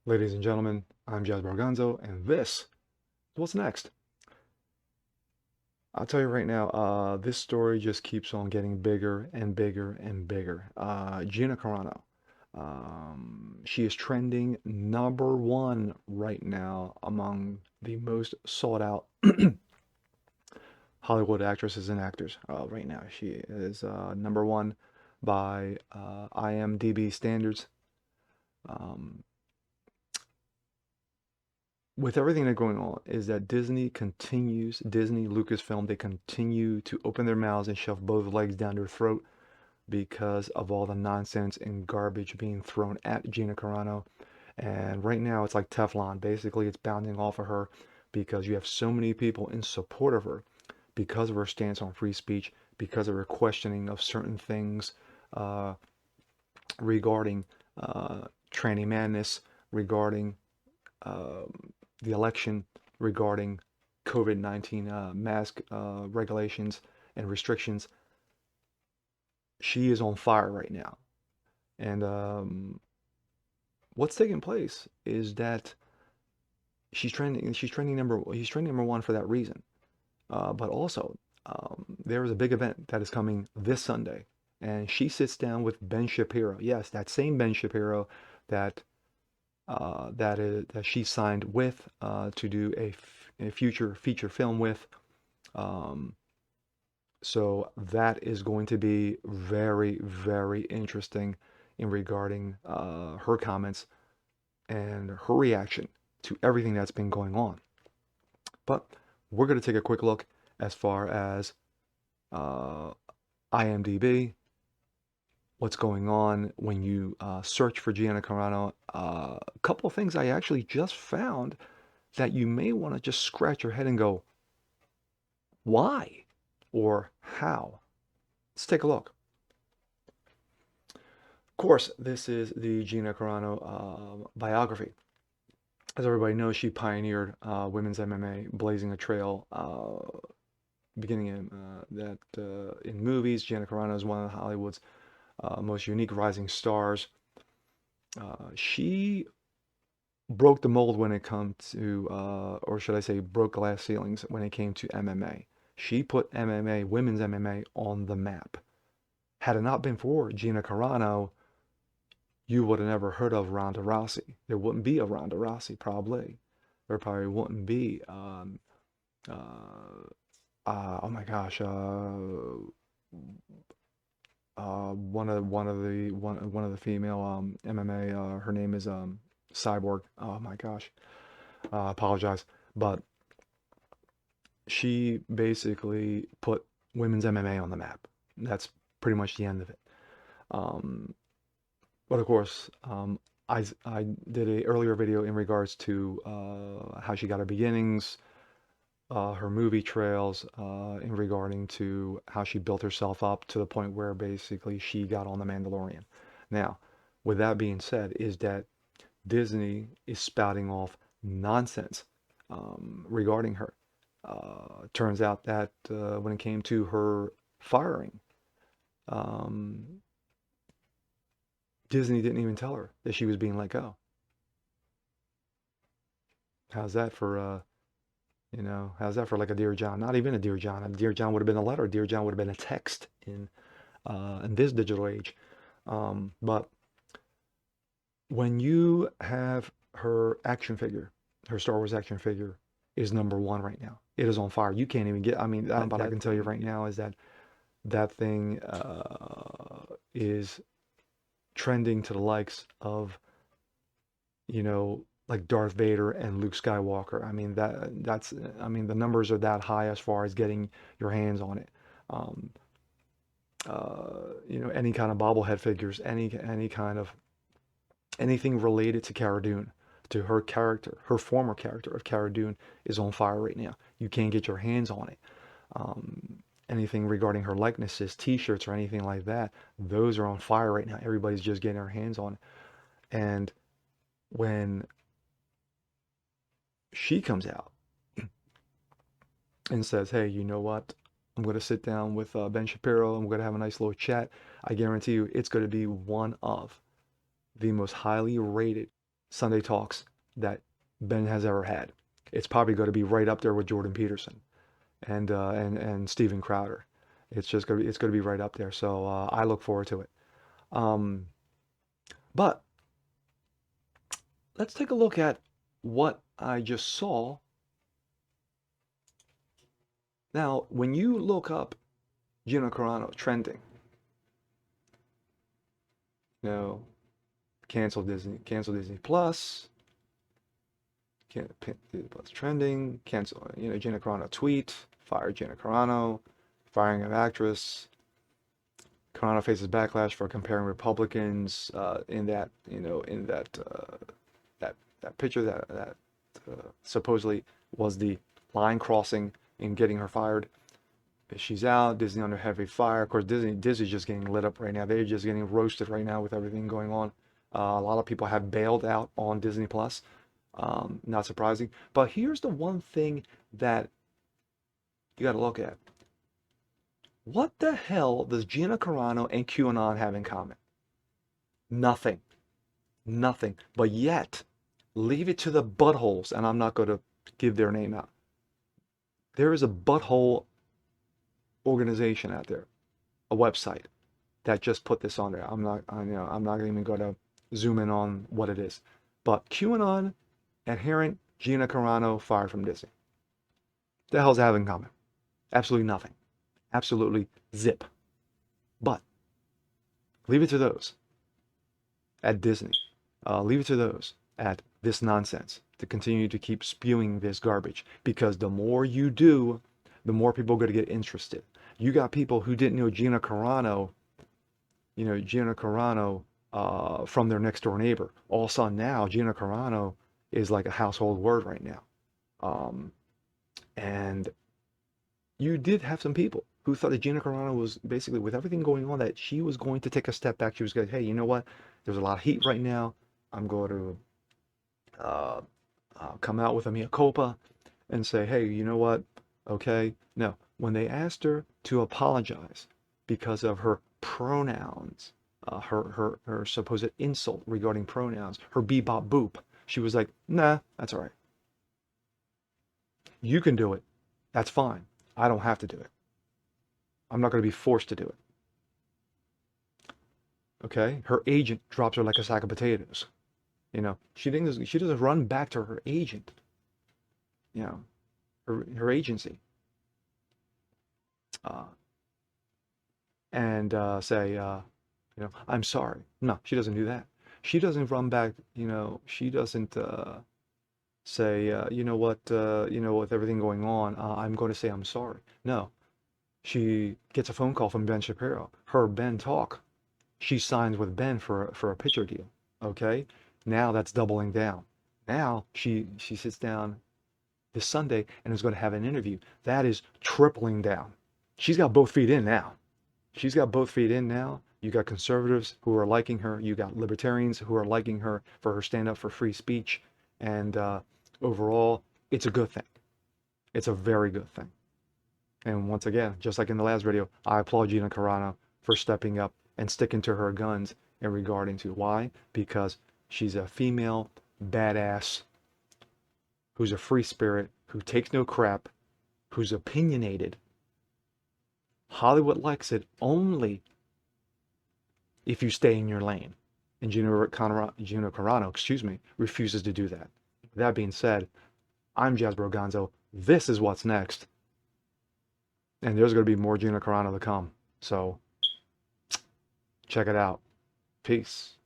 Ladies and gentlemen, I'm Jazz Barganzo, and this is what's next. I'll tell you right now, this story just keeps on getting bigger and bigger and bigger. Gina Carano, she is trending number one right now among the most sought out Hollywood actresses and actors right now. She is number one by IMDb standards. Um, with everything that's going on is that Disney, Lucasfilm, they continue to open their mouths and shove both legs down their throat because of all the nonsense and garbage being thrown at Gina Carano. And right now it's like Teflon. Basically, it's bounding off of her because you have so many people in support of her because of her stance on free speech, because of her questioning of certain things uh, regarding tranny madness, regarding the election, regarding COVID-19 mask regulations and restrictions. She is on fire right now. And what's taking place is that he's trending number one for that reason. But also, there is a big event that is coming this Sunday, and she sits down with Ben Shapiro. Yes, that same Ben Shapiro that that she signed with to do a future feature film with. Um, so that is going to be very, very interesting in regarding her comments and her reaction to everything that's been going on. But we're going to take a quick look as far as uh, IMDb, what's going on when you search for Gianna Carano. A couple of things I actually just found that you may want to just scratch your head and go, why or how? Let's take a look. Of course, this is the Gina Carano biography. As everybody knows, she pioneered women's MMA, blazing a trail beginning in in movies. Gina Carano is one of Hollywood's most unique rising stars. She broke the mold when it comes to, or should I say, broke glass ceilings when it came to MMA. She put MMA, women's MMA, on the map. Had it not been for Gina Carano, you would have never heard of Ronda Rousey. There wouldn't be a Ronda Rousey, probably. There probably wouldn't be. Uh, oh my gosh, one of the female MMA. Her name is Cyborg. Oh my gosh, apologize, but she basically put women's MMA on the map. That's pretty much the end of it. Um, but of course, I did a earlier video in regards to how she got her beginnings, her movie trails, in regarding to how she built herself up to the point where basically she got on The Mandalorian. Now, with that being said, is that Disney is spouting off nonsense regarding her. Turns out that when it came to her firing, um, Disney didn't even tell her that she was being let go. How's that for how's that for like a Dear John? Not even a Dear John. A Dear John would have been a letter. A Dear John would have been a text in this digital age. But when you have her action figure, her Star Wars action figure is number one right now. It is on fire. You can't even get. I mean, but I can tell you right now is that that thing is trending to the likes of like Darth Vader and Luke Skywalker. I mean that's I mean the numbers are that high as far as getting your hands on it. Um, any kind of bobblehead figures, any kind of anything related to Cara Dune, to her character, her former character of Cara Dune is on fire right now. You can't get your hands on it. Anything regarding her likenesses, T-shirts or anything like that, those are on fire right now. Everybody's just getting their hands on it. And when she comes out and says, "Hey, you know what? I'm going to sit down with Ben Shapiro and we're going to have a nice little chat." I guarantee you, it's going to be one of the most highly rated Sunday talks that Ben has ever had. It's probably going to be right up there with Jordan Peterson and Steven Crowder. It's going to be right up there. So I look forward to it. Um, but let's take a look at what I just saw. Now, when you look up Gina Carano trending, you know, cancel Disney Plus, Disney Plus trending, cancel, Gina Carano tweet, fire Gina Carano, firing of actress. Carano faces backlash for comparing Republicans in that, that picture that supposedly was the line crossing in getting her fired. She's out. Disney under heavy fire. Of course, Disney's just getting lit up right now. They're just getting roasted right now with everything going on. A lot of people have bailed out on Disney Plus. Not surprising. But here's the one thing that you got to look at. What the hell does Gina Carano and QAnon have in common? Nothing. Nothing. But yet, leave it to the buttholes, and I'm not going to give their name out. There is a butthole organization out there, a website that just put this on there. I'm not even going to zoom in on what it is. But QAnon adherent Gina Carano fired from Disney. The hell's that have in common? Absolutely nothing. Absolutely zip. But leave it to those at Disney. Leave it to those at this nonsense to continue to keep spewing this garbage, because the more you do, the more people are going to get interested. You got people who didn't know Gina Carano, from their next door neighbor. All of a sudden now, Gina Carano is like a household word right now. And you did have some people who thought that Gina Carano was basically, with everything going on, that she was going to take a step back. She was going, hey, you know what? There's a lot of heat right now. I'm going to come out with a mea culpa and say, hey, you know what? Okay. No, when they asked her to apologize because of her pronouns, her supposed insult regarding pronouns, her bebop boop, she was like, nah, that's all right. You can do it. That's fine. I don't have to do it. I'm not going to be forced to do it. Okay? Her agent drops her like a sack of potatoes. She doesn't run back to her agent. Her agency. And say, I'm sorry. No, she doesn't do that. She doesn't run back, she doesn't say, with everything going on, I'm going to say I'm sorry. No, she gets a phone call from Ben Shapiro. Her Ben talk. She signs with Ben for a picture deal. Okay, now that's doubling down. Now she sits down this Sunday and is going to have an interview. That is tripling down. She's got both feet in now. She's got both feet in now. You got conservatives who are liking her. You got libertarians who are liking her for her stand up for free speech. And overall, it's a good thing. It's a very good thing. And once again, just like in the last video, I applaud Gina Carano for stepping up and sticking to her guns in regarding to why? Because she's a female badass who's a free spirit, who takes no crap, who's opinionated. Hollywood likes it only if you stay in your lane. And Gina Carano, refuses to do that. That being said, I'm Jazz Broganzo. This is what's next. And there's going to be more Gina Carano to come. So check it out. Peace.